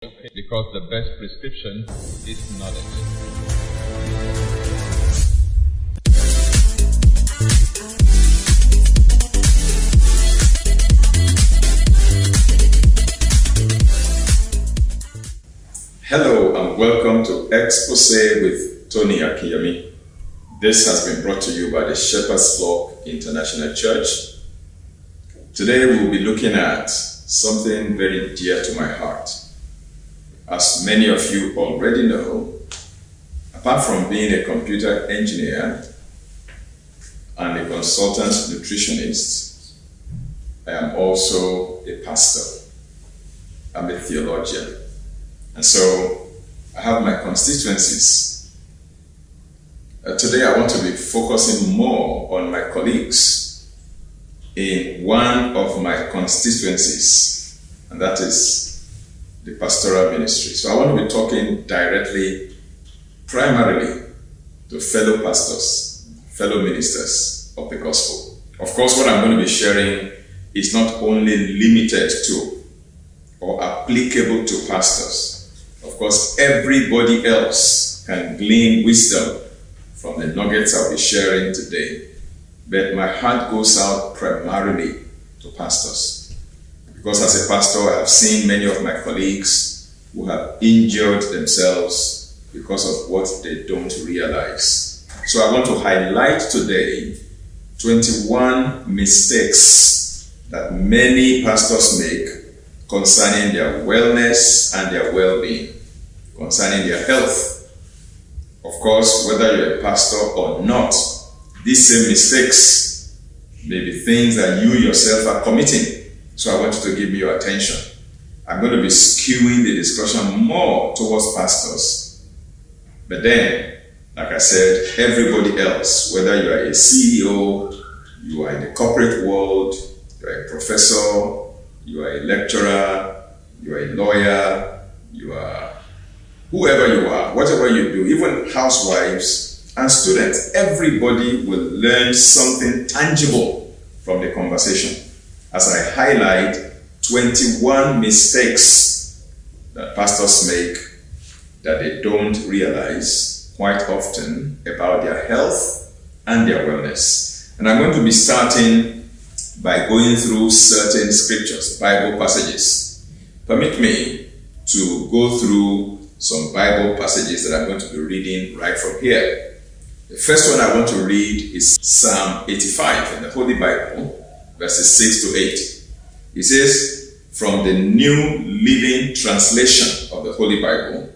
because the best prescription is knowledge. Hello and welcome to Exposé with Tony Akinyemi. This has been brought to you by the Shepherd's Flock International Church. Today we'll be looking at something very dear to my heart. As many of you already know, apart from being a computer engineer and a consultant nutritionist, I am also a pastor. I'm a theologian. And so I have my constituencies. Today I want to be focusing more on my colleagues in one of my constituencies, and that is the pastoral ministry. So I want to be talking directly, primarily, to fellow pastors, fellow ministers of the gospel. Of course, what I'm going to be sharing is not only limited to or applicable to pastors. Of course, everybody else can glean wisdom from the nuggets I'll be sharing today. But my heart goes out primarily to pastors. Because as a pastor, I have seen many of my colleagues who have injured themselves because of what they don't realize. So I want to highlight today 21 mistakes that many pastors make concerning their wellness and their well-being, concerning their health. Of course, whether you're a pastor or not, these same mistakes may be things that you yourself are committing. So I want you to give me your attention. I'm going to be skewing the discussion more towards pastors. But then, like I said, everybody else, whether you are a CEO, you are in the corporate world, you are a professor, you are a lecturer, you are a lawyer, you are whoever you are, whatever you do, even housewives and students, everybody will learn something tangible from the conversation as I highlight 21 mistakes that pastors make that they don't realize quite often about their health and their wellness. And I'm going to be starting by going through certain scriptures, Bible passages. Permit me to go through some Bible passages that I'm going to be reading right from here. The first one I want to read is Psalm 85 in the Holy Bible, verses 6 to 8. It says, from the New Living Translation of the Holy Bible,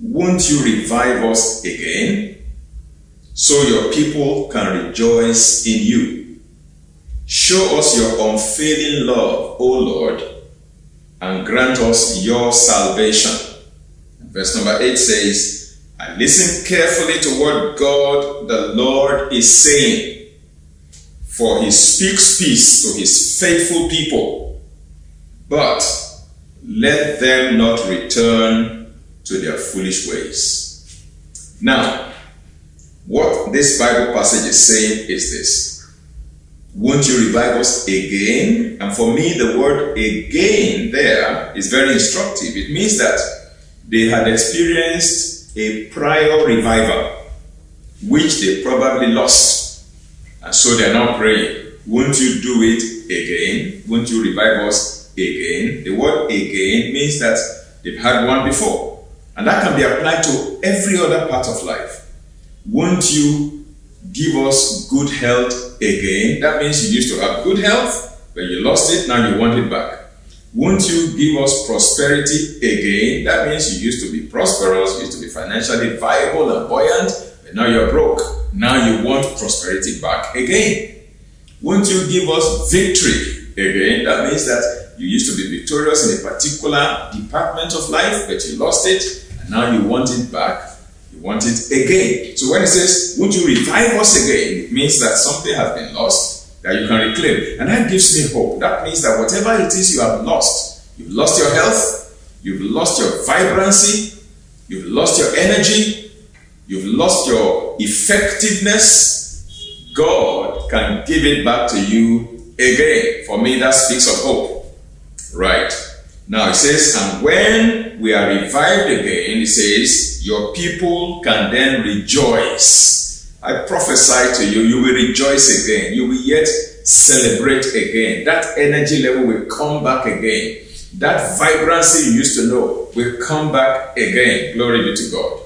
won't you revive us again, so your people can rejoice in you? Show us your unfailing love, O Lord, and grant us your salvation. Verse number 8 says, I listen carefully to what God the Lord is saying, for he speaks peace to his faithful people, but let them not return to their foolish ways. Now, what this Bible passage is saying is this: won't you revive us again? And for me, the word again there is very instructive. It means that they had experienced a prior revival, which they probably lost. And so they're now praying, won't you do it again? Won't you revive us again? The word again means that they've had one before. And that can be applied to every other part of life. Won't you give us good health again? That means you used to have good health, but you lost it, now you want it back. Won't you give us prosperity again? That means you used to be prosperous, you used to be financially viable and buoyant, but now you're broke. Now you want prosperity back again. Won't you give us victory again? That means that you used to be victorious in a particular department of life, but you lost it, and now you want it back. You want it again. So when it says, won't you revive us again? It means that something has been lost that you can reclaim. And that gives me hope. That means that whatever it is you have lost, you've lost your health, you've lost your vibrancy, you've lost your energy, you've lost your effectiveness, God can give it back to you again. For me, that speaks of hope. Right. Now it says, and when we are revived again, it says, your people can then rejoice. I prophesy to you, you will rejoice again. You will yet celebrate again. That energy level will come back again. That vibrancy you used to know will come back again. Glory be to God.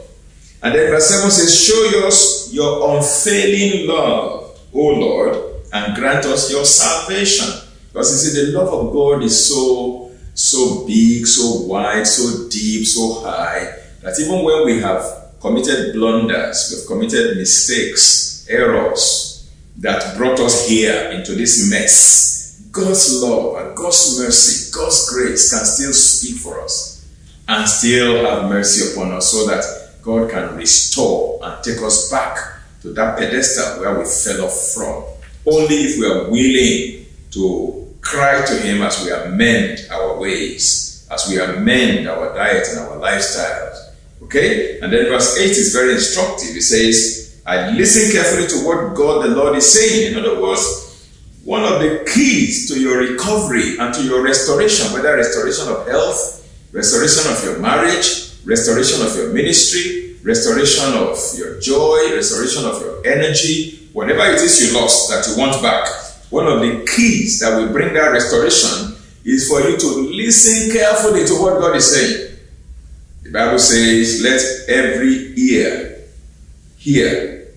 And then verse 7 says, show us your unfailing love, O Lord, and grant us your salvation. Because you see, the love of God is so big, so wide, so deep, so high, that even when we have committed blunders, we've committed mistakes, errors that brought us here into this mess, God's love and God's mercy, God's grace can still speak for us and still have mercy upon us, so that God can restore and take us back to that pedestal where we fell off from. Only if we are willing to cry to Him as we amend our ways, as we amend our diet and our lifestyles. Okay? And then verse 8 is very instructive. It says, I listen carefully to what God the Lord is saying. In other words, one of the keys to your recovery and to your restoration, whether restoration of health, restoration of your marriage, restoration of your ministry, restoration of your joy, restoration of your energy, whatever it is you lost that you want back, one of the keys that will bring that restoration is for you to listen carefully to what God is saying. The Bible says, let every ear hear.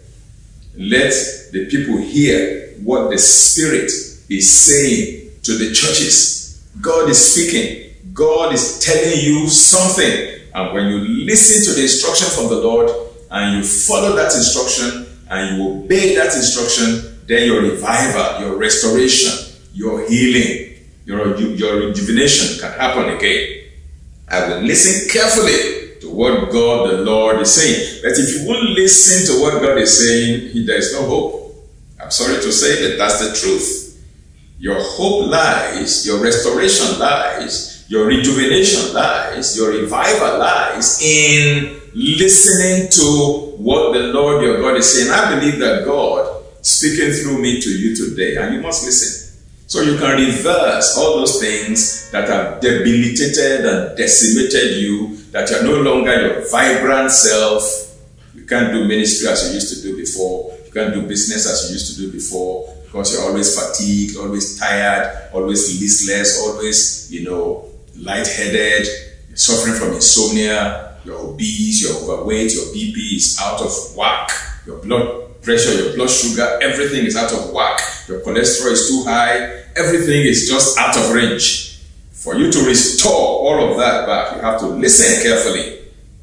Let the people hear what the Spirit is saying to the churches. God is speaking. God is telling you something. And when you listen to the instruction from the Lord and you follow that instruction and you obey that instruction, then your revival, your restoration, your healing, your rejuvenation can happen again. I will listen carefully to what God the Lord is saying. But if you won't listen to what God is saying, there is no hope. I'm sorry to say that that's the truth. Your hope lies, your restoration lies, your rejuvenation lies, your revival lies in listening to what the Lord your God is saying. I believe that God speaking through me to you today, and you must listen. So you can reverse all those things that have debilitated and decimated you, that you're no longer your vibrant self. You can't do ministry as you used to do before. You can't do business as you used to do before, because you're always fatigued, always tired, always listless, always, lightheaded, you're suffering from insomnia, you're obese, you're overweight, your BP is out of whack, your blood pressure, your blood sugar, everything is out of whack. Your cholesterol is too high. Everything is just out of range. For you to restore all of that back, you have to listen carefully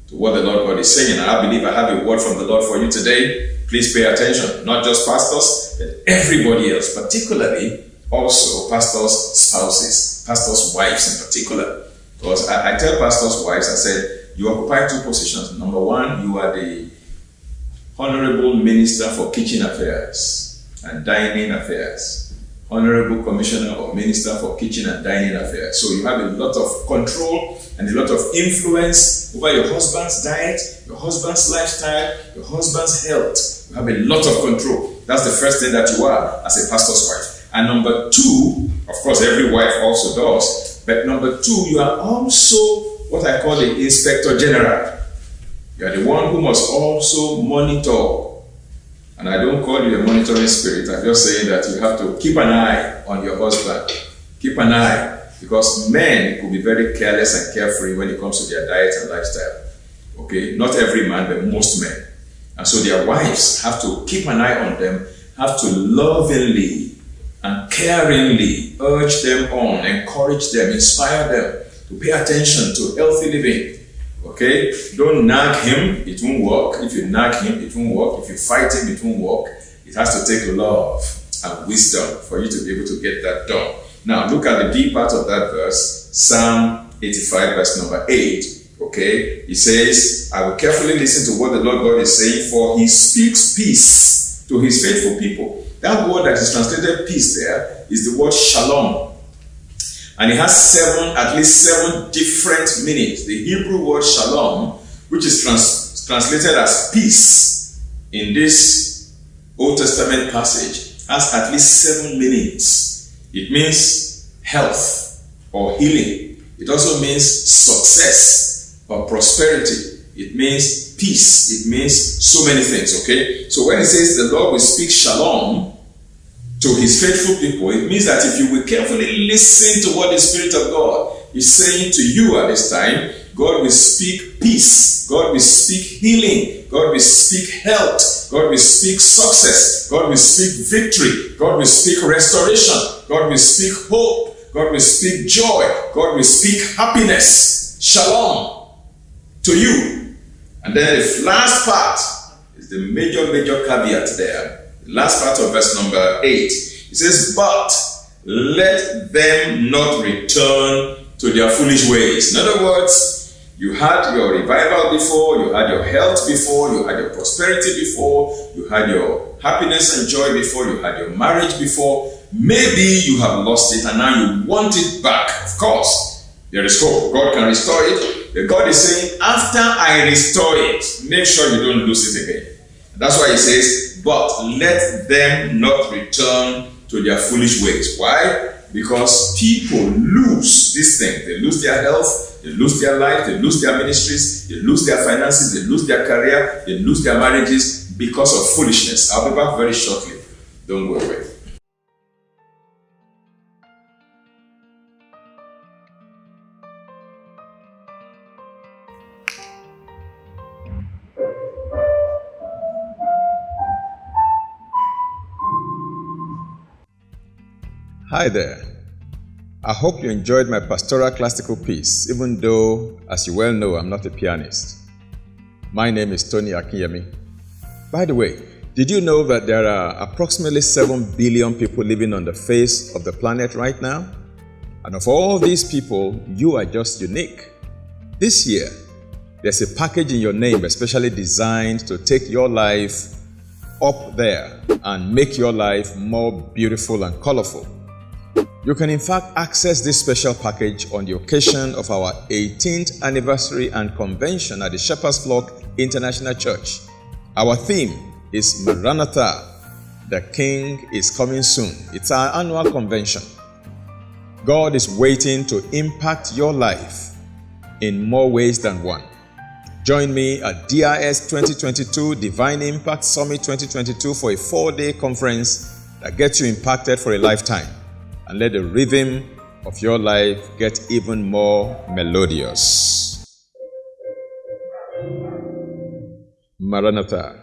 to what the Lord God is saying. And I believe I have a word from the Lord for you today. Please pay attention. Not just pastors, but everybody else, particularly also pastors' spouses, pastors' wives in particular. Because I tell pastors' wives, I said, you occupy two positions. Number one, you are the Honorable Minister for Kitchen Affairs and Dining Affairs. Honorable Commissioner or Minister for Kitchen and Dining Affairs. So you have a lot of control and a lot of influence over your husband's diet, your husband's lifestyle, your husband's health. You have a lot of control. That's the first thing that you are as a pastor's wife. And number two, of course, every wife also does, but number two, you are also what I call the Inspector General. You are the one who must also monitor. And I don't call you a monitoring spirit. I'm just saying that you have to keep an eye on your husband. Keep an eye. Because men could be very careless and carefree when it comes to their diet and lifestyle. Okay? Not every man, but most men. And so their wives have to keep an eye on them, have to lovingly and caringly urge them on, encourage them, inspire them to pay attention to healthy living. Okay? Don't nag him, it won't work. If you nag him, it won't work. If you fight him, it won't work. It has to take love and wisdom for you to be able to get that done. Now, look at the B part of that verse, Psalm 85, verse number 8. Okay? It says, I will carefully listen to what the Lord God is saying, for he speaks peace to his faithful people. That word that is translated peace there is the word shalom. And it has at least seven different meanings. The Hebrew word shalom, which is translated as peace in this Old Testament passage, has at least 7 meanings. It means health or healing. It also means success or prosperity. It means peace. It means so many things, okay? So when it says the Lord will speak shalom to his faithful people, it means that if you will carefully listen to what the Spirit of God is saying to you at this time, God will speak peace. God will speak healing. God will speak health. God will speak success. God will speak victory. God will speak restoration. God will speak hope. God will speak joy. God will speak happiness. Shalom to you. And then the last part is the major caveat there. The last part of verse number 8. It says, but let them not return to their foolish ways. In other words, you had your revival before, you had your health before, you had your prosperity before, you had your happiness and joy before, you had your marriage before. Maybe you have lost it and now you want it back. Of course, there is hope. God can restore it. But God is saying, after I restore it, make sure you don't lose it again. That's why he says, but let them not return to their foolish ways. Why? Because people lose this thing. They lose their health, they lose their life, they lose their ministries, they lose their finances, they lose their career, they lose their marriages because of foolishness. I'll be back very shortly. Don't go away. Hi there. I hope you enjoyed my pastoral classical piece, even though, as you well know, I'm not a pianist. My name is Tony Akinyemi. By the way, did you know that there are approximately 7 billion people living on the face of the planet right now? And of all these people, you are just unique. This year, there's a package in your name especially designed to take your life up there and make your life more beautiful and colorful. You can in fact access this special package on the occasion of our 18th anniversary and convention at the Shepherd's Flock International Church. Our theme is Maranatha, the King is coming soon. It's our annual convention. God is waiting to impact your life in more ways than one. Join me at DIS 2022 Divine Impact Summit 2022 for a 4-day conference that gets you impacted for a lifetime. And let the rhythm of your life get even more melodious. Maranatha.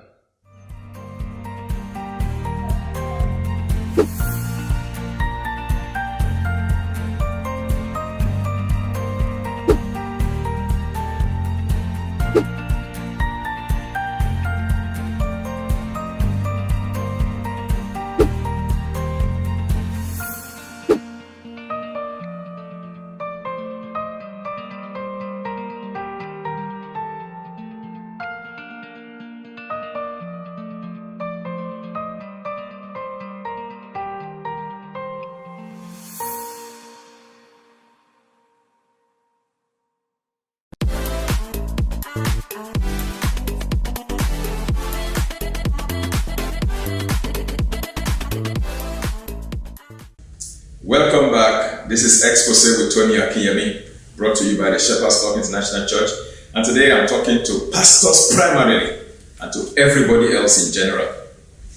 Welcome back. This is Expose with Tony Akinyemi, brought to you by the Shepherd's Flock International Church. And today I'm talking to pastors primarily and to everybody else in general.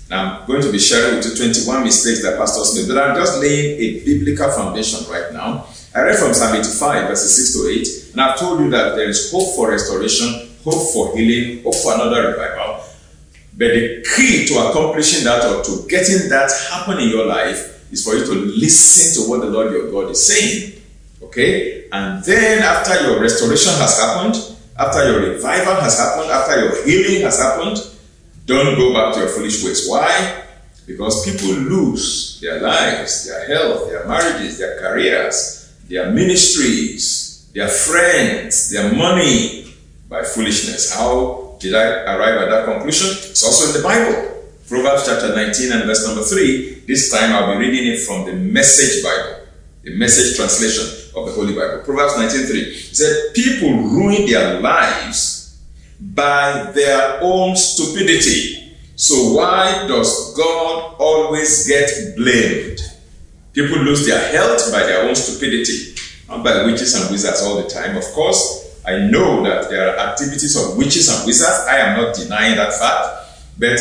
Now I'm going to be sharing with you 21 mistakes that pastors make, but I'm just laying a biblical foundation right now. I read from Psalm 85, verses 6 to 8, and I've told you that there is hope for restoration, hope for healing, hope for another revival. But the key to accomplishing that or to getting that happen in your life is for you to listen to what the Lord your God is saying. Okay? And then after your restoration has happened, after your revival has happened, after your healing has happened, don't go back to your foolish ways. Why? Because people lose their lives, their health, their marriages, their careers, their ministries, their friends, their money by foolishness. How did I arrive at that conclusion? It's also in the Bible. Proverbs chapter 19 and verse number 3. This time I'll be reading it from the Message Bible, the Message translation of the Holy Bible. Proverbs 19:3. It said, people ruin their lives by their own stupidity. So why does God always get blamed? People lose their health by their own stupidity. not by witches and wizards all the time. Of course, I know that there are activities of witches and wizards. I am not denying that fact. But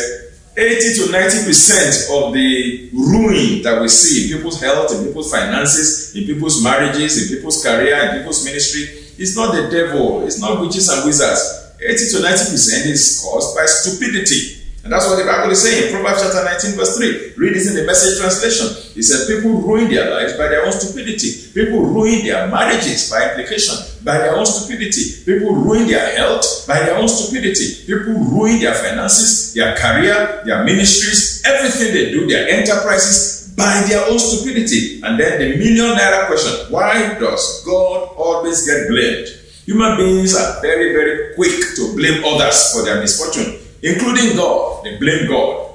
80 to 90% of the ruin that we see in people's health, in people's finances, in people's marriages, in people's career, in people's ministry, is not the devil. It's not witches and wizards. 80 to 90% is caused by stupidity. And that's what the Bible is saying. Proverbs chapter 19 verse 3. Read this in the Message translation. It says people ruin their lives by their own stupidity. People ruin their marriages by implication, by their own stupidity. People ruin their health by their own stupidity. People ruin their finances, their career, their ministries, everything they do, their enterprises, by their own stupidity. And then the million naira question, why does God always get blamed? Human beings are very, very quick to blame others for their misfortune, including God. They blame God.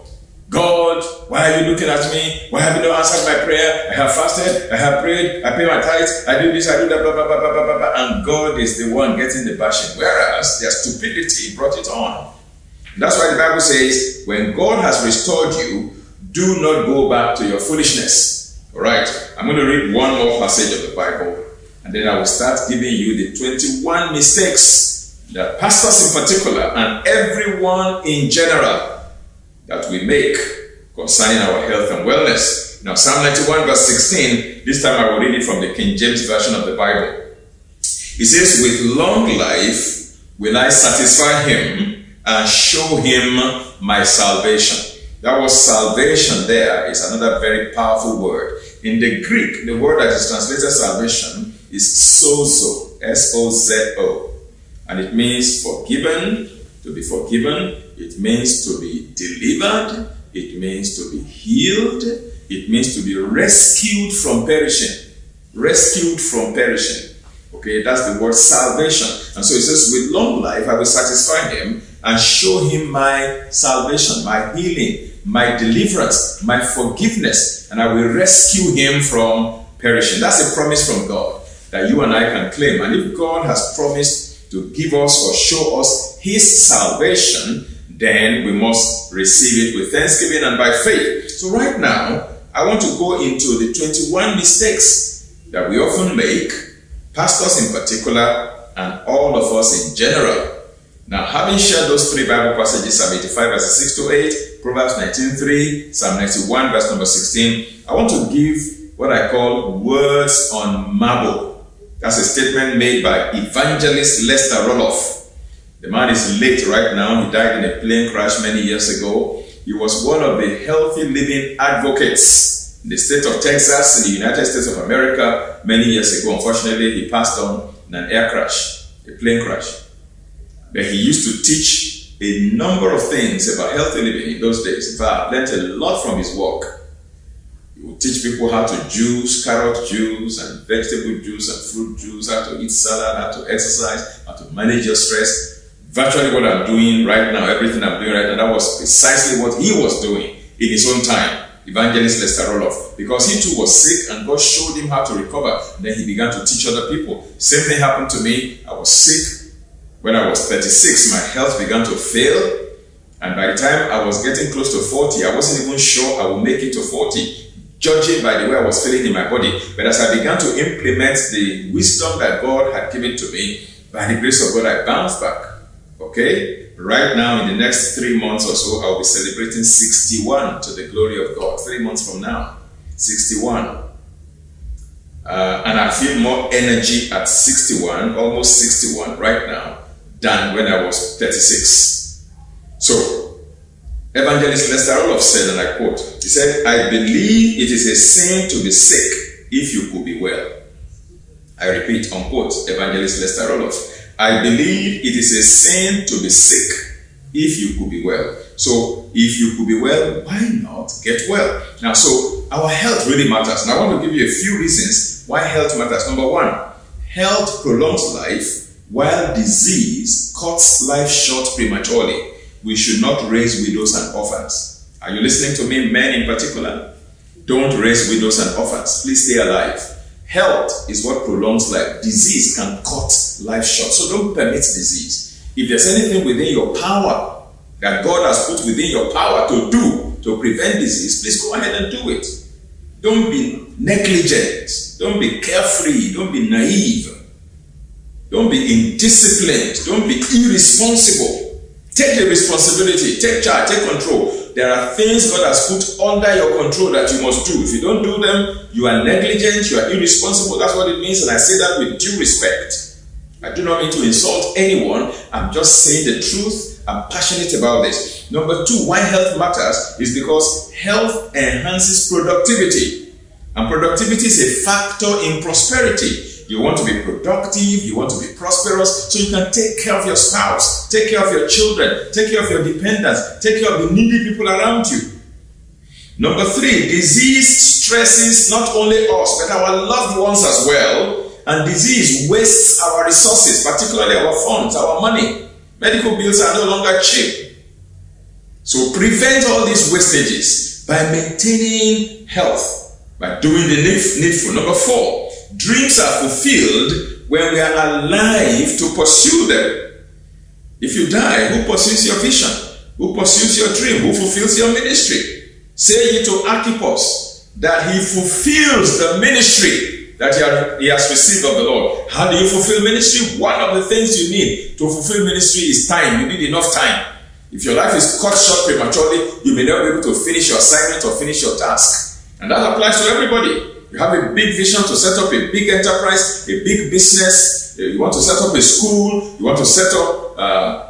God, why are you looking at me? Why have you not answered my prayer? I have fasted, I have prayed, I pay my tithes, I do this, I do that, blah, blah, blah, blah, blah, blah, and God is the one getting the bashing, whereas their stupidity brought it on. That's why the Bible says, when God has restored you, do not go back to your foolishness. All right, I'm going to read one more passage of the Bible, and then I will start giving you the 21 mistakes that pastors in particular and everyone in general that we make concerning our health and wellness. Now, Psalm 91 verse 16, this time I will read it from the King James Version of the Bible. It says, with long life will I satisfy him and show him my salvation. That was salvation there is another very powerful word. In the Greek, the word that is translated salvation is sozo, S-O-Z-O. And it means forgiven, to be forgiven. It means to be delivered. It means to be healed. It means to be rescued from perishing. Rescued from perishing. Okay, that's the word salvation. And so it says, with long life I will satisfy him and show him my salvation, my healing, my deliverance, my forgiveness, and I will rescue him from perishing. That's a promise from God that you and I can claim. And if God has promised to give us or show us his salvation, then we must receive it with thanksgiving and by faith. So right now, I want to go into the 21 mistakes that we often make, pastors in particular, and all of us in general. Now, having shared those three Bible passages, Psalm 85 verses 6 to 8, Proverbs 19:3, Psalm 91 verse number 16, I want to give what I call words on marble. That's a statement made by evangelist Lester Roloff. The man is late right now. He died in a plane crash many years ago. He was one of the healthy living advocates in the state of Texas, in the United States of America, many years ago. Unfortunately, he passed on in an air crash, a plane crash. But he used to teach a number of things about healthy living in those days. In fact, I learned a lot from his work. He would teach people how to juice, carrot juice, and vegetable juice, and fruit juice, how to eat salad, how to exercise, how to manage your stress. Virtually what I'm doing right now, everything I'm doing right now, that was precisely what he was doing in his own time, Evangelist Lester Roloff. Because he too was sick and God showed him how to recover. Then he began to teach other people. Same thing happened to me. I was sick. When I was 36, my health began to fail. And by the time I was getting close to 40, I wasn't even sure I would make it to 40, judging by the way I was feeling in my body. But as I began to implement the wisdom that God had given to me, by the grace of God, I bounced back. Okay? Right now, in the next 3 months or so, I'll be celebrating 61 to the glory of God. 3 months from now, 61. And I feel more energy at 61, almost 61 right now, than when I was 36. So, Evangelist Lester Roloff said, and I quote, he said, I believe it is a sin to be sick if you could be well. I repeat, unquote, Evangelist Lester Roloff. I believe it is a sin to be sick if you could be well. So, if you could be well, why not get well? Now, so our health really matters. And I want to give you a few reasons why health matters. Number one, health prolongs life, while disease cuts life short prematurely. We should not raise widows and orphans. Are you listening to me, men in particular? Don't raise widows and orphans. Please stay alive. Health is what prolongs life. Disease can cut life short. So don't permit disease. If there's anything within your power that God has put within your power to do to prevent disease, please go ahead and do it. Don't be negligent. Don't be carefree. Don't be naive. Don't be indisciplined. Don't be irresponsible. Take the responsibility. Take charge. Take control. There are things God has put under your control that you must do. If you don't do them, you are negligent. You are irresponsible. That's what it means. And I say that with due respect. I do not mean to insult anyone. I'm just saying the truth. I'm passionate about this. Number two, why health matters is because health enhances productivity. And productivity is a factor in prosperity. You want to be productive, you want to be prosperous, so you can take care of your spouse, take care of your children, take care of your dependents, take care of the needy people around you. Number three, disease stresses not only us, but our loved ones as well. And disease wastes our resources, particularly our funds, our money. Medical bills are no longer cheap. So prevent all these wastages by maintaining health, by doing the needful. Number four, dreams are fulfilled when we are alive to pursue them. If you die, who pursues your vision? Who pursues your dream? Who fulfills your ministry? Say ye to Archippus that he fulfills the ministry that he has received of the Lord. How do you fulfill ministry? One of the things you need to fulfill ministry is time. You need enough time. If your life is cut short prematurely, you may not be able to finish your assignment or finish your task. And that applies to everybody. You have a big vision to set up a big enterprise, a big business. You want to set up a school. You want to set up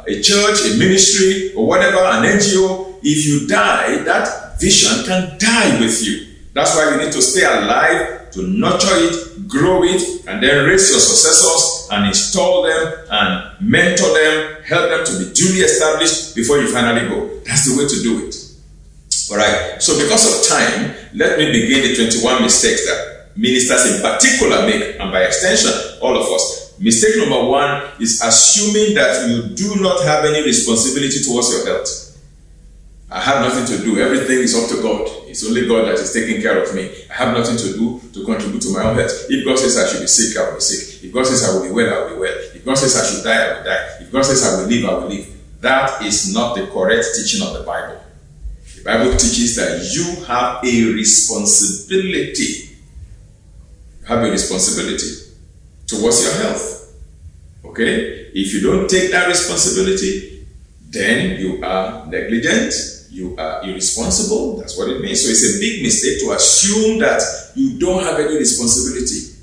a church, a ministry, or whatever, an NGO. If you die, that vision can die with you. That's why you need to stay alive, to nurture it, grow it, and then raise your successors and install them and mentor them, help them to be duly established before you finally go. That's the way to do it. Alright, so because of time, let me begin the 21 mistakes that ministers in particular make, and by extension, all of us. Mistake number one is assuming that you do not have any responsibility towards your health. I have nothing to do. Everything is up to God. It's only God that is taking care of me. I have nothing to do to contribute to my own health. If God says I should be sick, I will be sick. If God says I will be well, I will be well. If God says I should die, I will die. If God says I will live, I will live. That is not the correct teaching of the Bible. The Bible teaches that you have a responsibility. You have a responsibility towards your health. Okay? If you don't take that responsibility, then you are negligent. You are irresponsible. That's what it means. So it's a big mistake to assume that you don't have any responsibility.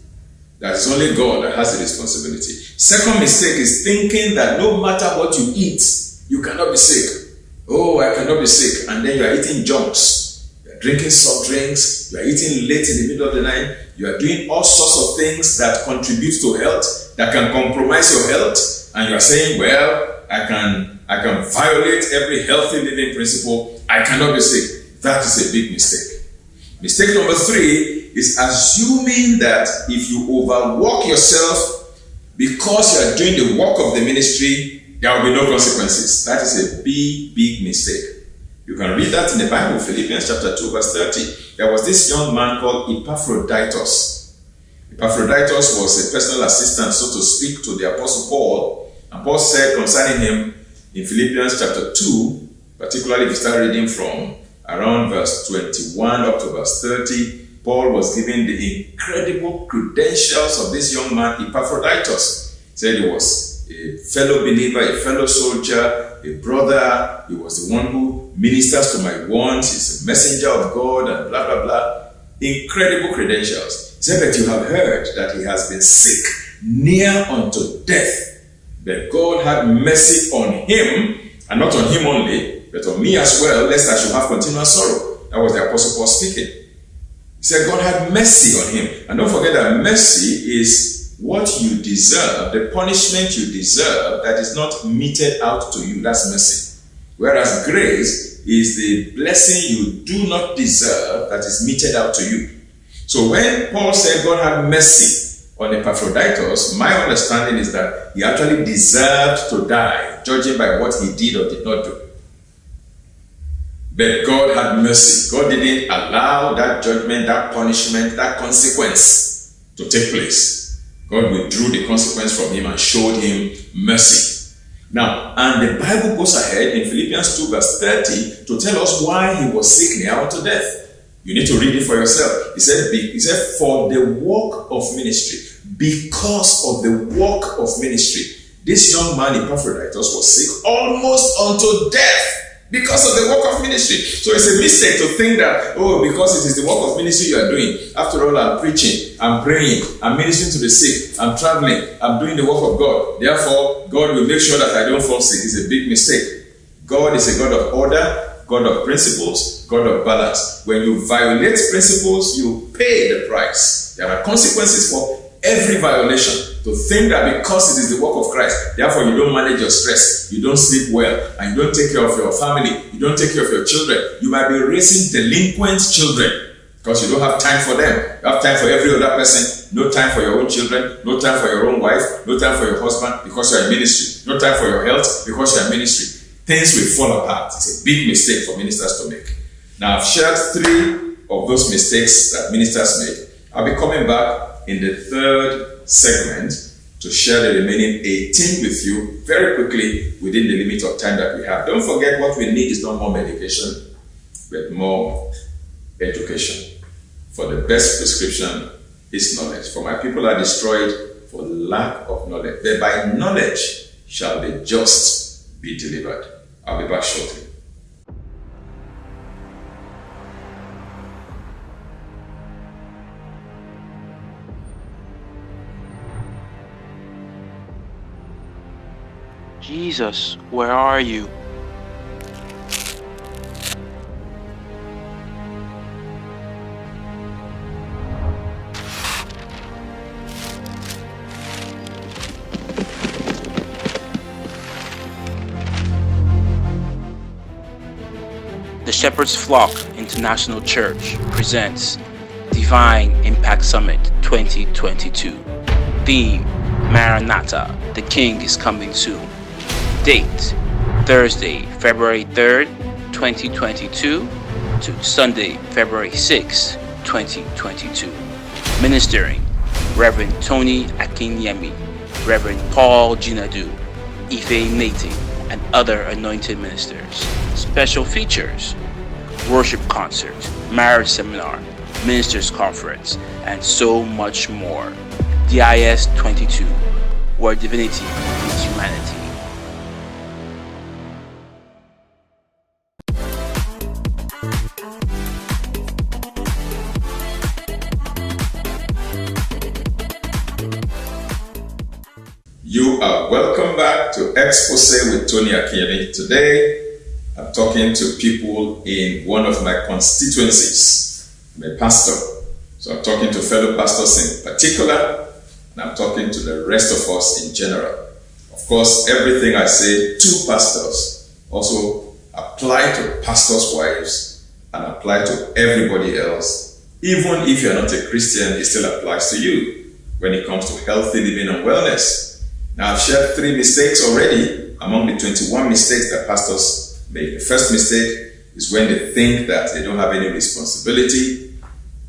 That it's only God that has the responsibility. Second mistake is thinking that no matter what you eat, you cannot be sick. Oh, I cannot be sick. And then you are eating junks. You are drinking soft drinks. You are eating late in the middle of the night. You are doing all sorts of things that contribute to health, that can compromise your health. And you are saying, well, I can violate every healthy living principle. I cannot be sick. That is a big mistake. Mistake number three is assuming that if you overwork yourself because you are doing the work of the ministry, there will be no consequences. That is a big, big mistake. You can read that in the Bible, Philippians chapter 2, verse 30. There was this young man called Epaphroditus. Epaphroditus was a personal assistant, so to speak, to the Apostle Paul. And Paul said concerning him in Philippians chapter 2, particularly if you start reading from around verse 21 up to verse 30, Paul was giving the incredible credentials of this young man, Epaphroditus. He said he was a fellow believer, a fellow soldier, a brother. He was the one who ministers to my wants. He's a messenger of God and blah, blah, blah. Incredible credentials. He said that you have heard that he has been sick, near unto death. But God had mercy on him, and not on him only, but on me as well, lest I should have continual sorrow. That was the Apostle Paul speaking. He said God had mercy on him. And don't forget that mercy is what you deserve, the punishment you deserve that is not meted out to you. That's mercy. Whereas grace is the blessing you do not deserve that is meted out to you. So when Paul said God had mercy on Epaphroditus, my understanding is that he actually deserved to die, judging by what he did or did not do. But God had mercy. God didn't allow that judgment, that punishment, that consequence to take place. God withdrew the consequence from him and showed him mercy. Now, and the Bible goes ahead in Philippians 2 verse 30 to tell us why he was sick near unto death. You need to read it for yourself. He said, for the work of ministry, because of the work of ministry, this young man Epaphroditus was sick almost unto death because of the work of ministry. So it's a mistake to think that, because it is the work of ministry you are doing. After all, I'm preaching, I'm praying, I'm ministering to the sick, I'm traveling, I'm doing the work of God. Therefore, God will make sure that I don't fall sick. It's a big mistake. God is a God of order, God of principles, God of balance. When you violate principles, you pay the price. There are consequences for every violation. To think that because it is the work of Christ, therefore you don't manage your stress, you don't sleep well, and you don't take care of your family, you don't take care of your children, you might be raising delinquent children because you don't have time for them. You have time for every other person, no time for your own children, no time for your own wife, no time for your husband because you are in ministry, no time for your health because you are in ministry. Things will fall apart. It's a big mistake for ministers to make. Now, I've shared 3 of those mistakes that ministers make. I'll be coming back in the 3rd segment to share the remaining 18 with you very quickly within the limit of time that we have. Don't forget, what we need is not more medication, but more education. For the best prescription is knowledge. For my people are destroyed for lack of knowledge. But by knowledge shall the just be delivered. I'll be back shortly. Jesus, where are you? The Shepherd's Flock International Church presents Divine Impact Summit 2022. Theme: Maranatha, the King is coming soon. Date: Thursday, February 3rd, 2022 to Sunday, February 6th, 2022. Ministering: Reverend Tony Akinyemi, Reverend Paul Jinadu, Ife Nathan, and other anointed ministers. Special features: worship concert, marriage seminar, ministers conference, and so much more. DIS 22, where divinity meets humanity. You are welcome back to Expose with Tony Akinyemi. Today, I'm talking to people in one of my constituencies. I'm a pastor, so I'm talking to fellow pastors in particular, and I'm talking to the rest of us in general. Of course, everything I say to pastors also apply to pastors' wives and apply to everybody else. Even if you're not a Christian, it still applies to you when it comes to healthy living and wellness. Now, I've shared 3 mistakes already among the 21 mistakes that pastors make. The first mistake is when they think that they don't have any responsibility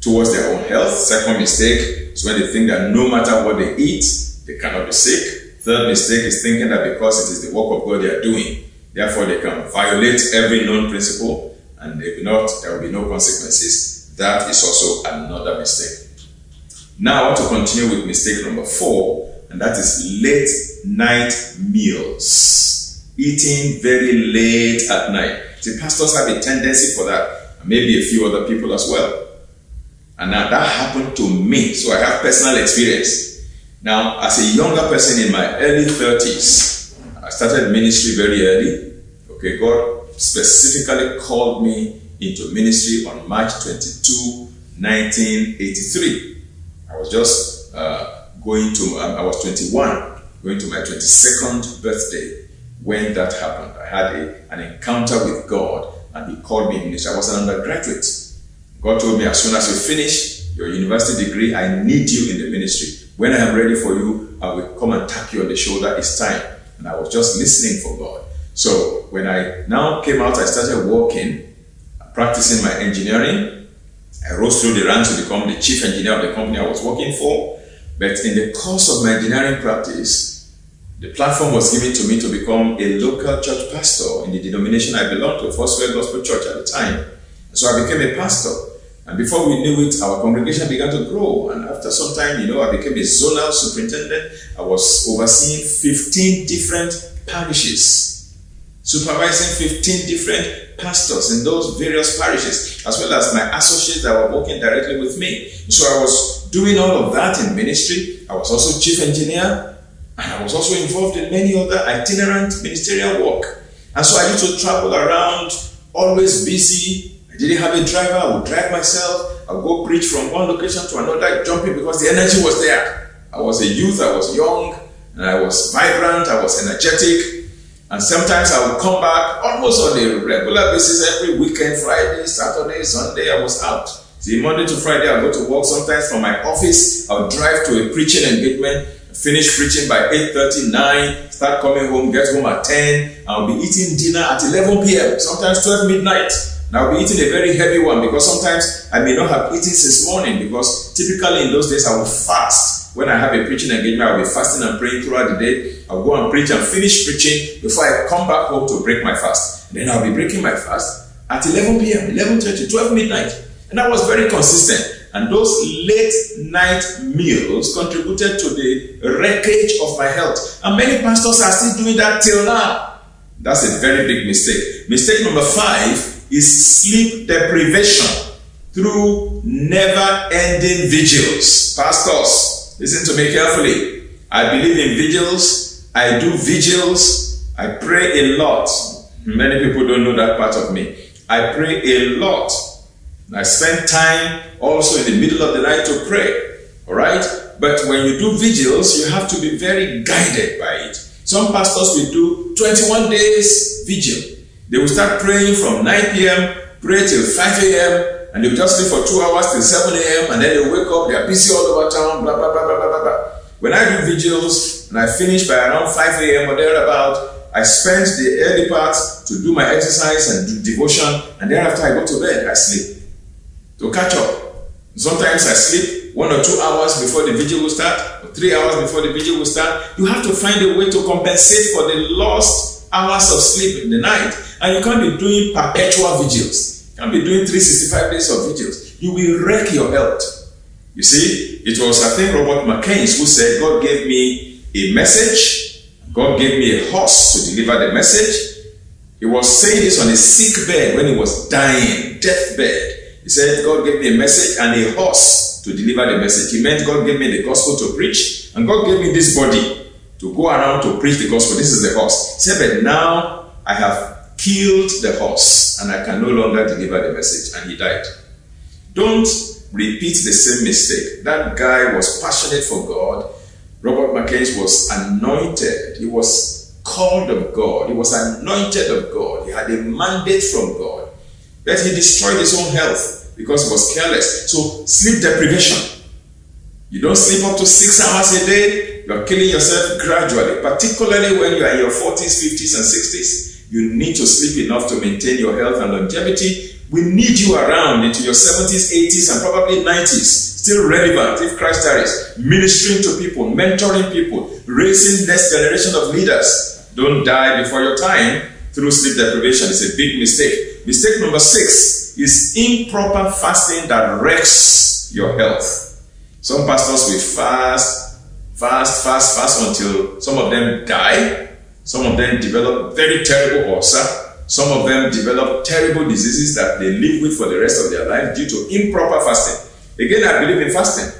towards their own health. Second mistake is when they think that no matter what they eat, they cannot be sick. Third mistake is thinking that because it is the work of God they are doing, therefore they can violate every known principle, and if not, there will be no consequences. That is also another mistake. Now, I want to continue with mistake number 4, and that is late night meals. Eating very late at night. See, pastors have a tendency for that, and maybe a few other people as well. And now that happened to me, so I have personal experience. Now, as a younger person in my early 30s, I started ministry very early. Okay, God specifically called me into ministry on March 22, 1983. I was just I was 21, going to my 22nd birthday when that happened. I had an encounter with God, and He called me in ministry. I was an undergraduate. God told me, as soon as you finish your university degree, I need you in the ministry. When I am ready for you, I will come and tap you on the shoulder. It's time. And I was just listening for God. So when I now came out, I started working, practicing my engineering. I rose through the ranks to become the chief engineer of the company I was working for. But in the course of my engineering practice, the platform was given to me to become a local church pastor in the denomination I belonged to, First World Gospel Church at the time. So I became a pastor. And before we knew it, our congregation began to grow. And after some time, I became a zonal superintendent. I was overseeing 15 different parishes, supervising 15 different pastors in those various parishes, as well as my associates that were working directly with me. So I was doing all of that in ministry. I was also chief engineer, and I was also involved in many other itinerant ministerial work. And so I used to travel around, always busy. I didn't have a driver. I would drive myself. I would go preach from one location to another, jumping because the energy was there. I was a youth. I was young, and I was vibrant. I was energetic. And sometimes I would come back almost on a regular basis every weekend, Friday, Saturday, Sunday. I was out. See, Monday to Friday, I go to work. Sometimes from my office, I would drive to a preaching engagement, finish preaching by 8:30, 9, start coming home, get home at 10. I'll be eating dinner at 11 p.m., sometimes 12 midnight. And I'll be eating a very heavy one because sometimes I may not have eaten since morning, because typically in those days I will fast. When I have a preaching engagement, I'll be fasting and praying throughout the day. I'll go and preach and finish preaching before I come back home to break my fast. And then I'll be breaking my fast at 11 p.m., 11:30, 12 midnight. And that was very consistent. And those late night meals contributed to the wreckage of my health. And many pastors are still doing that till now. That's a very big mistake. Mistake number 5 is sleep deprivation through never-ending vigils. Pastors, listen to me carefully. I believe in vigils. I do vigils. I pray a lot. Many people don't know that part of me. I pray a lot. I spend time also in the middle of the night to pray. Alright? But when you do vigils, you have to be very guided by it. Some pastors will do 21 days vigil. They will start praying from 9 p.m., pray till 5 a.m., and they will just sleep for 2 hours till 7 a.m., and then they wake up, they are busy all over town, blah, blah, blah, blah, blah, blah. When I do vigils, and I finish by around 5 a.m. or thereabout, I spend the early part to do my exercise and do devotion, and thereafter I go to bed, I sleep. To catch up. Sometimes I sleep 1 or 2 hours before the vigil will start, or 3 hours before the vigil will start. You have to find a way to compensate for the lost hours of sleep in the night. And you can't be doing perpetual vigils. You can't be doing 365 days of vigils. You will wreck your health. You see, it was, I think, Robert McKenzie who said, God gave me a message. God gave me a horse to deliver the message. He was saying this on a sick bed when he was dying, deathbed. He said, God gave me a message and a horse to deliver the message. He meant God gave me the gospel to preach, and God gave me this body to go around to preach the gospel. This is the horse. He said, but now I have killed the horse and I can no longer deliver the message. And he died. Don't repeat the same mistake. That guy was passionate for God. Robert McKenzie was anointed. He was called of God. He was anointed of God. He had a mandate from God. But he destroyed his own health because he was careless. So sleep deprivation. You don't sleep up to 6 hours a day. You're killing yourself gradually, particularly when you are in your 40s, 50s, and 60s. You need to sleep enough to maintain your health and longevity. We need you around into your 70s, 80s, and probably 90s. Still relevant if Christ tarries. Ministering to people, mentoring people, raising next generation of leaders. Don't die before your time through sleep deprivation. It's a big mistake. Mistake number 6 is improper fasting that wrecks your health. Some pastors will fast until some of them die. Some of them develop very terrible ulcer. Some of them develop terrible diseases that they live with for the rest of their life due to improper fasting. Again, I believe in fasting.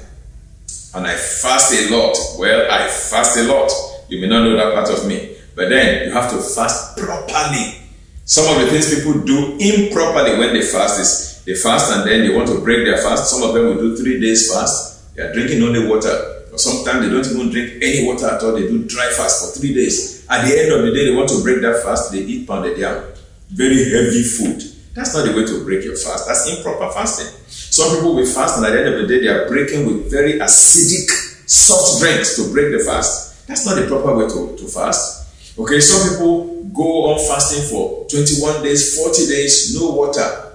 And I fast a lot. Well, I fast a lot. You may not know that part of me. But then you have to fast properly. Some of the things people do improperly when they fast is they fast and then they want to break their fast. Some of them will do 3 days fast. They are drinking only water. Or sometimes they don't even drink any water at all. They do dry fast for 3 days. At the end of the day, they want to break that fast. They eat pounded yam. Very heavy food. That's not the way to break your fast. That's improper fasting. Some people will fast and at the end of the day, they are breaking with very acidic soft drinks to break the fast. That's not the proper way to fast. Okay, some people go on fasting for 21 days, 40 days, no water.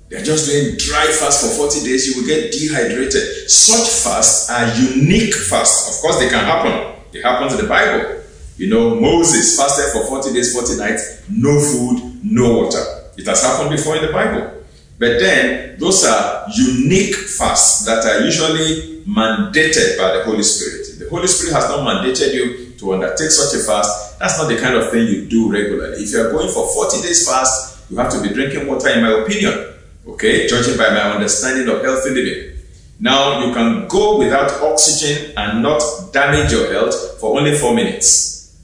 They're just doing dry fast for 40 days. You will get dehydrated. Such fasts are unique fasts. Of course, they can happen. They happen in the Bible. You know, Moses fasted for 40 days, 40 nights, no food, no water. It has happened before in the Bible. But then, those are unique fasts that are usually mandated by the Holy Spirit. If the Holy Spirit has not mandated you to undertake such a fast, that's not the kind of thing you do regularly. If you're going for 40 days fast, you have to be drinking water, in my opinion. Okay, judging by my understanding of healthy living. Now, you can go without oxygen and not damage your health for only 4 minutes.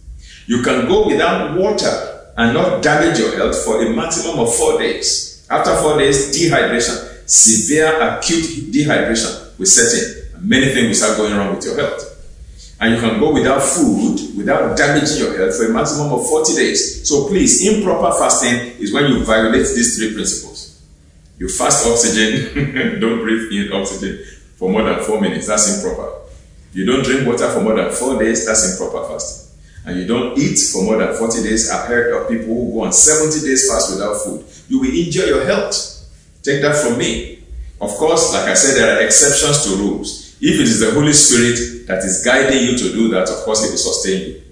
You can go without water and not damage your health for a maximum of 4 days. After 4 days, dehydration, severe acute dehydration will set in. And many things will start going wrong with your health. And you can go without food, without damaging your health for a maximum of 40 days. So please, improper fasting is when you violate these 3 principles. You fast oxygen, don't breathe in oxygen for more than 4 minutes, that's improper. You don't drink water for more than 4 days, that's improper fasting. And you don't eat for more than 40 days. I've heard of people who go on 70 days fast without food. You will injure your health. Take that from me. Of course, like I said, there are exceptions to rules. If it is the Holy Spirit that is guiding you to do that, of course, He will sustain you.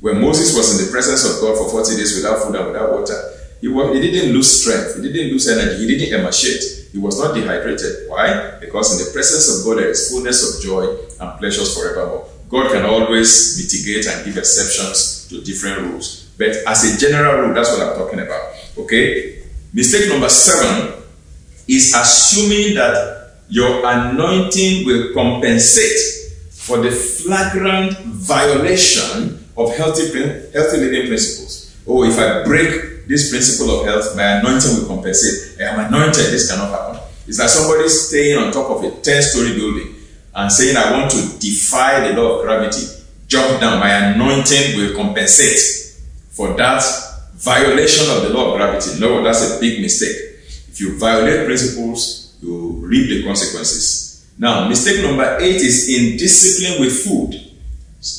When Moses was in the presence of God for 40 days without food and without water, he didn't lose strength, he didn't lose energy, he didn't emaciate, he was not dehydrated. Why? Because in the presence of God there is fullness of joy and pleasures forevermore. God can always mitigate and give exceptions to different rules. But as a general rule, that's what I'm talking about. Okay? Mistake number 7 is assuming that your anointing will compensate for the flagrant violation of healthy living principles. Oh, if I break this principle of health, my anointing will compensate. I am anointed, this cannot happen. It's like somebody staying on top of a 10-story building and saying, I want to defy the law of gravity, jump down, my anointing will compensate for that violation of the law of gravity. No, that's a big mistake. If you violate principles, you reap the consequences. Now, mistake number 8 is indiscipline with food.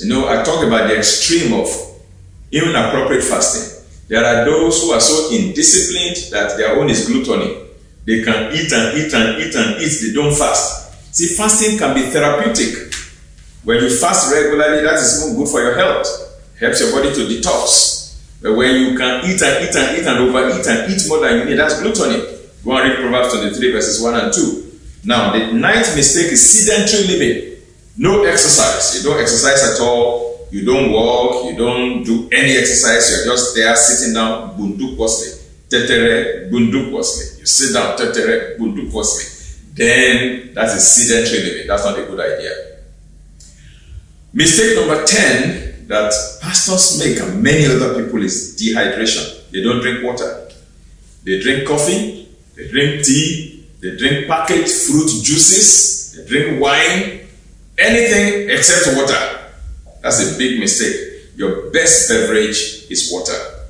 You know, I talked about the extreme of inappropriate fasting. There are those who are so indisciplined that their own is gluttony. They can eat and eat and eat and eat, they don't fast. See, fasting can be therapeutic. When you fast regularly, that is even good for your health. Helps your body to detox. But when you can eat and eat and eat and overeat and eat more than you need, that's gluttony. Go and read Proverbs 23 verses 1 and 2. Now, the 9th mistake is sedentary living. No exercise. You don't exercise at all. You don't walk, you don't do any exercise, you're just there sitting down, bundukwasli, tetere, bundukwasli. You sit down, tetere, bundukwasli. Then that is sedentary living. That's not a good idea. Mistake number 10 that pastors make and many other people is dehydration. They don't drink water. They drink coffee, they drink tea, they drink packaged fruit juices, they drink wine, anything except water. That's a big mistake. Your best beverage is water.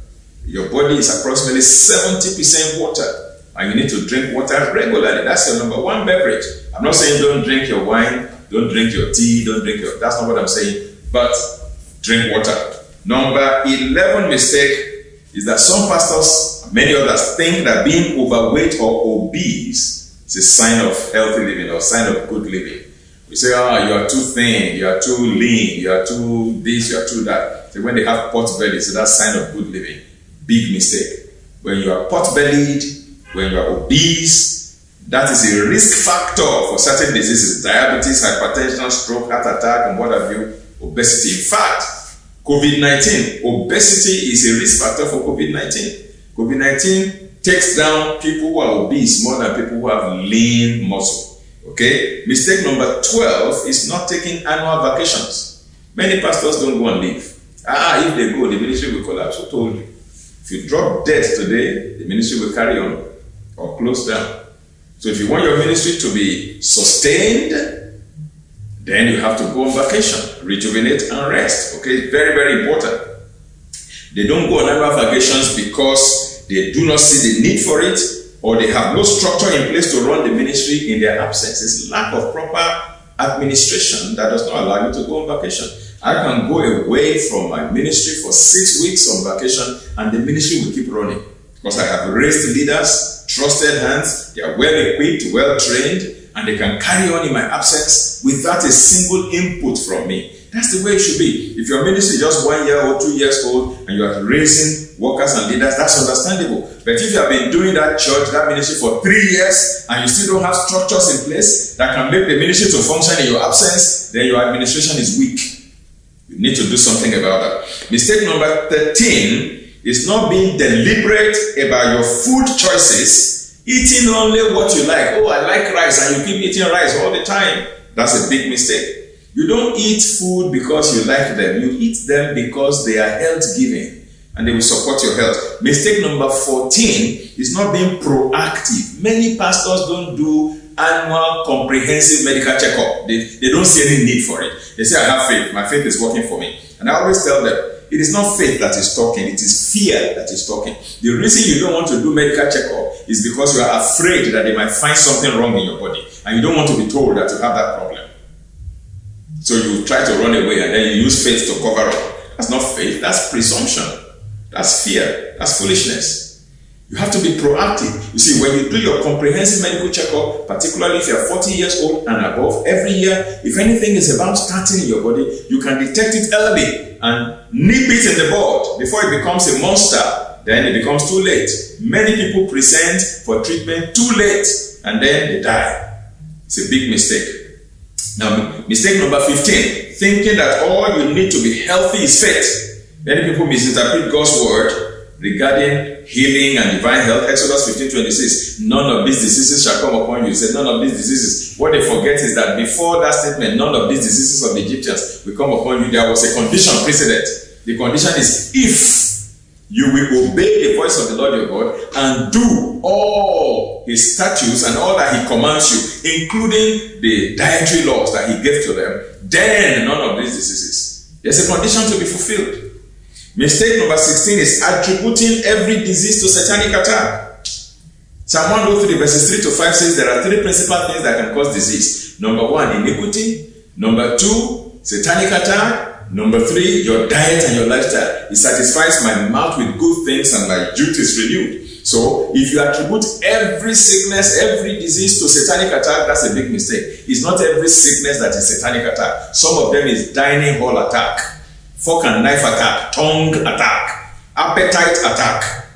Your body is approximately 70% water, and you need to drink water regularly. That's your number 1 beverage. I'm not saying don't drink your wine, don't drink your tea, that's not what I'm saying, but drink water. Number 11 mistake is that some pastors, many others, think that being overweight or obese is a sign of healthy living or sign of good living. We say, you are too thin, you are too lean, you are too this, you are too that. So when they have pot belly, so that's sign of good living. Big mistake. When you are pot-bellied, when you are obese, that is a risk factor for certain diseases, diabetes, hypertension, stroke, heart attack, and what have you, obesity. In fact, COVID-19, obesity is a risk factor for COVID-19. COVID-19 takes down people who are obese more than people who have lean muscle. Okay, mistake number 12 is not taking annual vacations. Many pastors don't go and leave. If they go, the ministry will collapse. Who told you? If you drop dead today, the ministry will carry on or close down. So if you want your ministry to be sustained, then you have to go on vacation, rejuvenate and rest. Okay, very, very important. They don't go on annual vacations because they do not see the need for it, or they have no structure in place to run the ministry in their absence. It's lack of proper administration that does not allow you to go on vacation. I can go away from my ministry for 6 weeks on vacation and the ministry will keep running because I have raised leaders, trusted hands, they are well equipped, well trained, and they can carry on in my absence without a single input from me. That's the way it should be. If your ministry is just 1 year old, 2 years old, and you are raising workers and leaders, that's understandable. But if you have been doing that church, that ministry for 3 years, and you still don't have structures in place that can make the ministry to function in your absence, then your administration is weak. You need to do something about that. Mistake number 13 is not being deliberate about your food choices, eating only what you like. Oh, I like rice, and you keep eating rice all the time. That's a big mistake. You don't eat food because you like them. You eat them because they are health-giving and they will support your health. Mistake number 14 is not being proactive. Many pastors don't do annual comprehensive medical checkup. They don't see any need for it. They say, I have faith. My faith is working for me. And I always tell them, it is not faith that is talking. It is fear that is talking. The reason you don't want to do medical checkup is because you are afraid that they might find something wrong in your body. And you don't want to be told that you have that problem. So you try to run away and then you use faith to cover up. That's not faith, that's presumption. That's fear, that's foolishness. You have to be proactive. You see, when you do your comprehensive medical checkup, particularly if you're 40 years old and above, every year, if anything is about starting in your body, you can detect it early and nip it in the bud before it becomes a monster. Then it becomes too late. Many people present for treatment too late and then they die. It's a big mistake. Now, mistake number 15, thinking that all you need to be healthy is faith. Many people misinterpret God's word regarding healing and divine health. Exodus 15:26, none of these diseases shall come upon you. He said, none of these diseases. What they forget is that before that statement, none of these diseases of the Egyptians will come upon you, there was a condition precedent. The condition is if you will obey the voice of the Lord your God and do all his statutes and all that he commands you, including the dietary laws that he gave to them, then none of these diseases. There's a condition to be fulfilled. Mistake number 16 is attributing every disease to satanic attack. Psalm 103 verses 3 to 5 says there are 3 principal things that can cause disease. Number 1, iniquity. Number 2, satanic attack. Number 3, your diet and your lifestyle. It satisfies my mouth with good things and my youth is renewed. So, if you attribute every sickness, every disease to satanic attack, that's a big mistake. It's not every sickness that is satanic attack. Some of them is dining hall attack, fork and knife attack, tongue attack, appetite attack.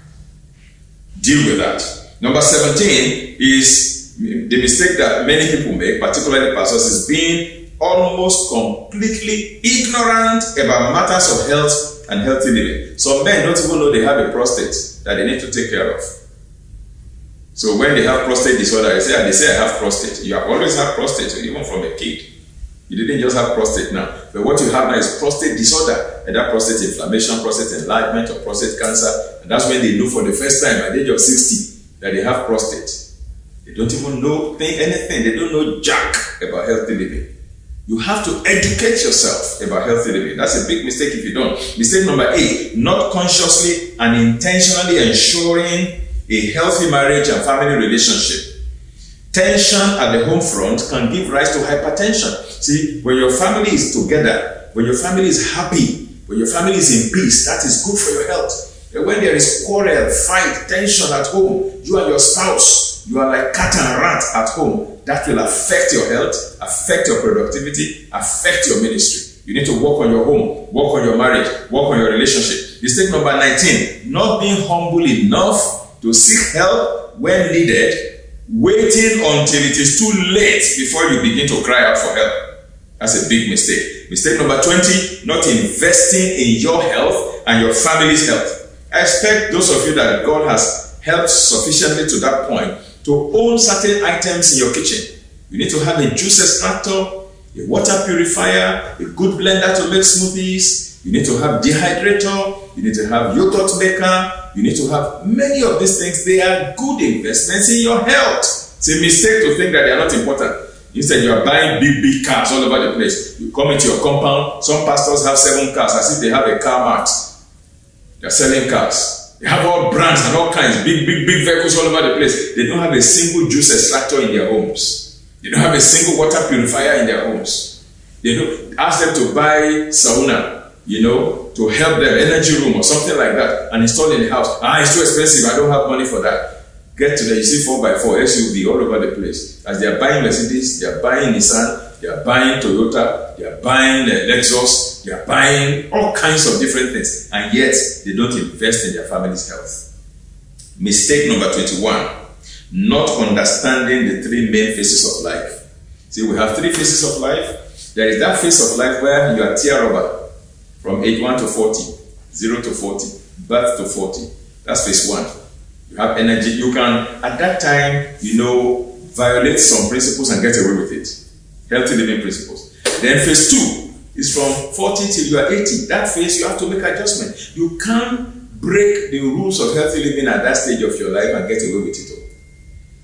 Deal with that. Number 17 is the mistake that many people make, particularly pastors, is being almost completely ignorant about matters of health and healthy living. Some men don't even know they have a prostate that they need to take care of. So when they have prostate disorder, they say I have prostate. You have always had prostate, even from a kid. You didn't just have prostate now. But what you have now is prostate disorder. And that prostate inflammation, prostate enlargement, or prostate cancer. And that's when they know for the first time at the age of 60 that they have prostate. They don't even know anything. They don't know jack about healthy living. You have to educate yourself about healthy living. That's a big mistake if you don't. Mistake number 8, not consciously and intentionally ensuring a healthy marriage and family relationship. Tension at the home front can give rise to hypertension. See, when your family is together, when your family is happy, when your family is in peace, that is good for your health. And when there is quarrel, fight, tension at home, you and your spouse, you are like cat and rat at home. That will affect your health, affect your productivity, affect your ministry. You need to work on your home, work on your marriage, work on your relationship. Mistake number 19, not being humble enough to seek help when needed, waiting until it is too late before you begin to cry out for help. That's a big mistake. Mistake number 20, not investing in your health and your family's health. I expect those of you that God has helped sufficiently to that point to own certain items in your kitchen. You need to have a juice extractor, a water purifier, a good blender to make smoothies. You need to have dehydrator. You need to have yogurt maker. You need to have many of these things. They are good investments in your health. It's a mistake to think that they are not important. Instead, you are buying big cars all over the place. You come into your compound. Some pastors have 7 cars as if they have a car mart. They are selling cars. They have all brands and all kinds, big vehicles all over the place. They don't have a single juice extractor in their homes. They don't have a single water purifier in their homes. They don't ask them to buy sauna, to help them, energy room or something like that, and install in the house. It's too expensive. I don't have money for that. Get to the, you see 4x4 SUV all over the place. As they are buying Mercedes, they are buying Nissan, they are buying Toyota, they are buying Lexus, they are buying all kinds of different things, and yet they don't invest in their family's health. Mistake number 21, not understanding the three main phases of life. See, we have three phases of life. There is that phase of life where you are tear rubber from age 1 to 40, 0 to 40, birth to 40. That's phase 1. You have energy. You can, at that time, violate some principles and get away with it. Healthy living principles. Then phase 2 is from 40 till you are 80. That phase, you have to make adjustment. You can't break the rules of healthy living at that stage of your life and get away with it all.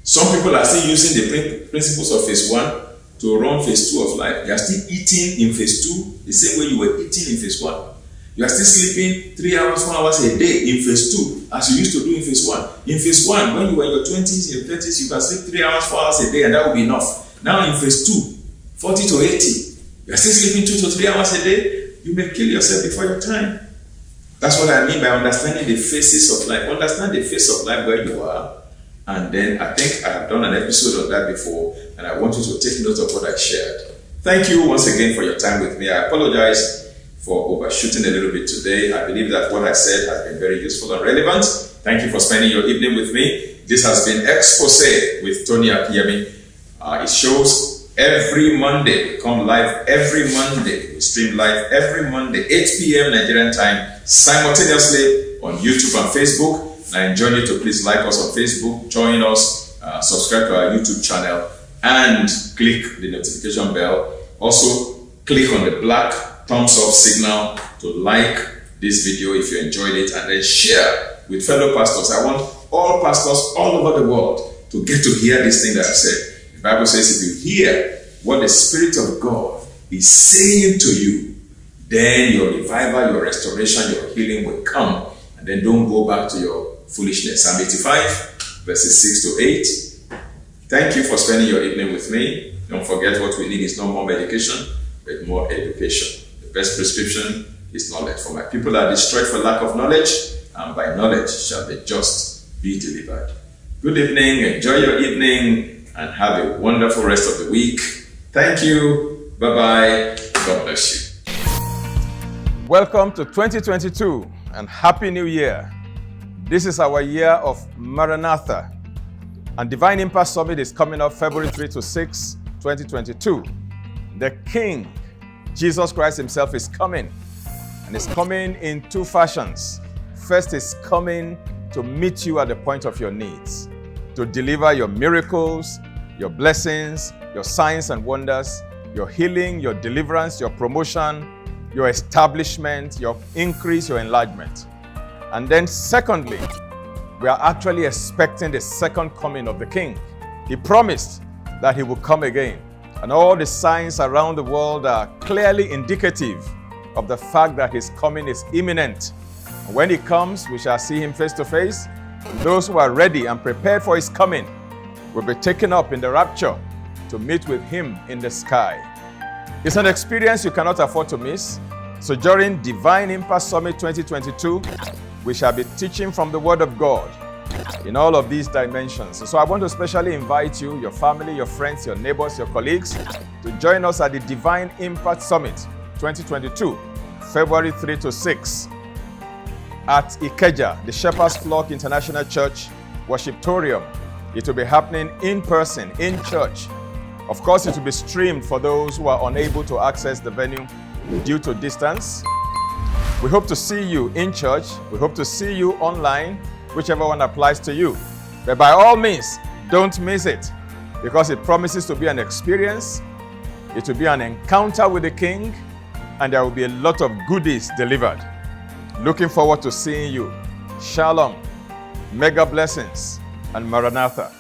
Some people are still using the principles of phase 1 to run phase 2 of life. They are still eating in phase 2 the same way you were eating in phase 1. You are still sleeping 3 hours, 4 hours a day in phase 2 as you used to do in phase 1. In phase 1, when you were in your 20s, your 30s, you can sleep 3 hours, 4 hours a day and that will be enough. Now in phase 2, 40 to 80, you are still sleeping 2 to 3 hours a day, you may kill yourself before your time. That's what I mean by understanding the phases of life. Understand the phase of life where you are. And then I think I have done an episode on that before, and I want you to take note of what I shared. Thank you once again for your time with me. I apologize for overshooting a little bit today. I believe that what I said has been very useful and relevant. Thank you for spending your evening with me. This has been Expose with Tony Akinyemi. It shows every Monday. We come live every Monday. We stream live every Monday, 8 p.m. Nigerian time, simultaneously on YouTube and Facebook. I enjoin you to please like us on Facebook, join us, subscribe to our YouTube channel, and click the notification bell. Also, click on the black thumbs up signal to like this video if you enjoyed it, and then share with fellow pastors. I want all pastors all over the world to get to hear this thing that I've said. The Bible says if you hear what the Spirit of God is saying to you, then your revival, your restoration, your healing will come, and then don't go back to your foolishness. Psalm 85, verses 6 to 8. Thank you for spending your evening with me. Don't forget, what we need is no more medication, but more education. The best prescription is knowledge. For my people are destroyed for lack of knowledge, and by knowledge shall the just be delivered. Good evening, enjoy your evening, and have a wonderful rest of the week. Thank you. Bye-bye. God bless you. Welcome to 2022 and Happy New Year. This is our year of Maranatha, and Divine Impact Summit is coming up February 3 to 6, 2022. The King, Jesus Christ himself, is coming, and is coming in two fashions. First is coming to meet you at the point of your needs, to deliver your miracles, your blessings, your signs and wonders, your healing, your deliverance, your promotion, your establishment, your increase, your enlargement. And then secondly, we are actually expecting the second coming of the King. He promised that he will come again. And all the signs around the world are clearly indicative of the fact that his coming is imminent. And when he comes, we shall see him face to face. And those who are ready and prepared for his coming will be taken up in the rapture to meet with him in the sky. It's an experience you cannot afford to miss. So during Divine Impact Summit 2022, we shall be teaching from the Word of God in all of these dimensions. So I want to especially invite you, your family, your friends, your neighbors, your colleagues, to join us at the Divine Impact Summit 2022, February 3 to 6, at Ikeja, the Shepherd's Flock International Church Worshipatorium. It will be happening in person, in church. Of course, it will be streamed for those who are unable to access the venue due to distance. We hope to see you in church. We hope to see you online, whichever one applies to you. But by all means, don't miss it, because it promises to be an experience. It will be an encounter with the King, and there will be a lot of goodies delivered. Looking forward to seeing you. Shalom, mega blessings, and Maranatha.